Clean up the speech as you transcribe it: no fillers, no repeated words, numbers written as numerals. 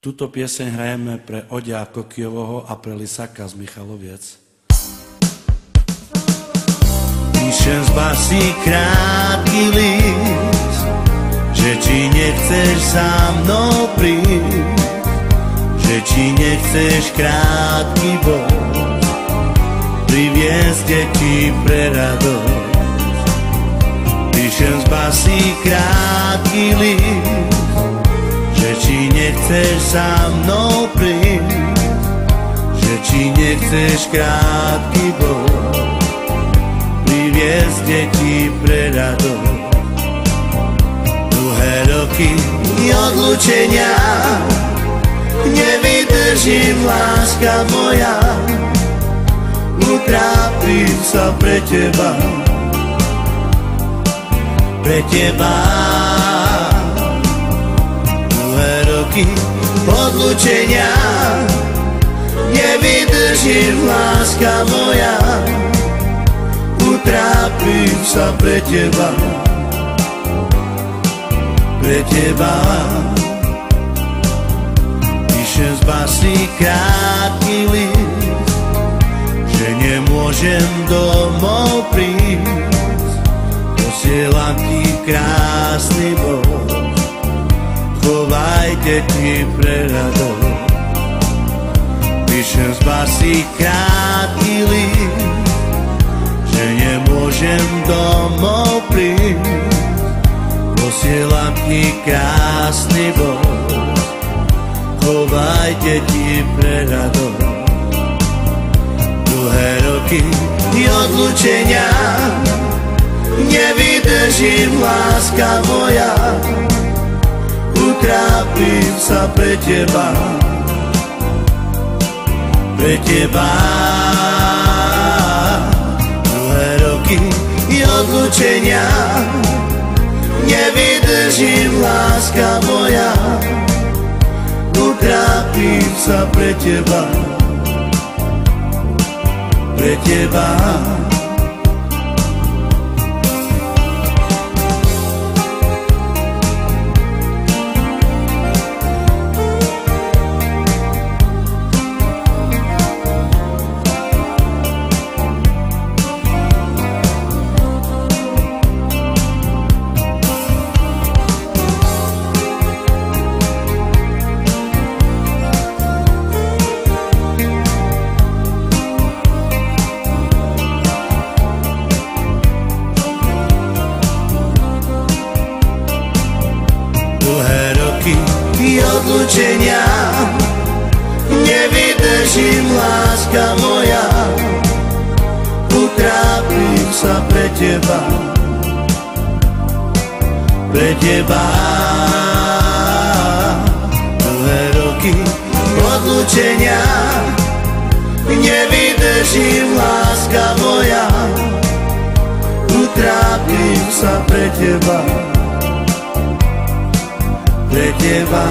Tuto pieseň hrajeme pre Oďa Kokiovho a pre Lisáka z Michaloviec. Píšem z basí krátky list, že či nechceš za mnou prísť, že či nechceš krátky boj priviesť deti pre radosť. Píšem z basí krátky list, že či nechceš za mnou prísť, že či nechceš krátky boj priviesť deti pre radosť. Dlhé roky odlúčenia nevydržím, láska moja, utrápim sa pre teba, pre teba. Dlhé roky odlúčenia nevydržím, láska moja, utrápim sa pre teba, pre teba. Píšem z basí krátky list, že nemôžem domov prísť, posielam ti krásny bod, chovaj deti pre radosť. Píšem z basí krátky list, že nemôžem domov prísť, posielam ti krásny bod, chovaj deti pre radosť. Dlhé roky odlúčenia nevydržím, láska moja, utrápim sa pre teba, pre teba. Dlhé roky odlúčenia nevydržím, láska moja, utrápim sa pre teba, pre teba. Dlhé roky odlúčenia nevydržím, láska moja, utrápim sa pre teba, pre teba. Dlhé roky odlúčenia nevydržím, láska moja, utrápim sa pre teba, pre teba.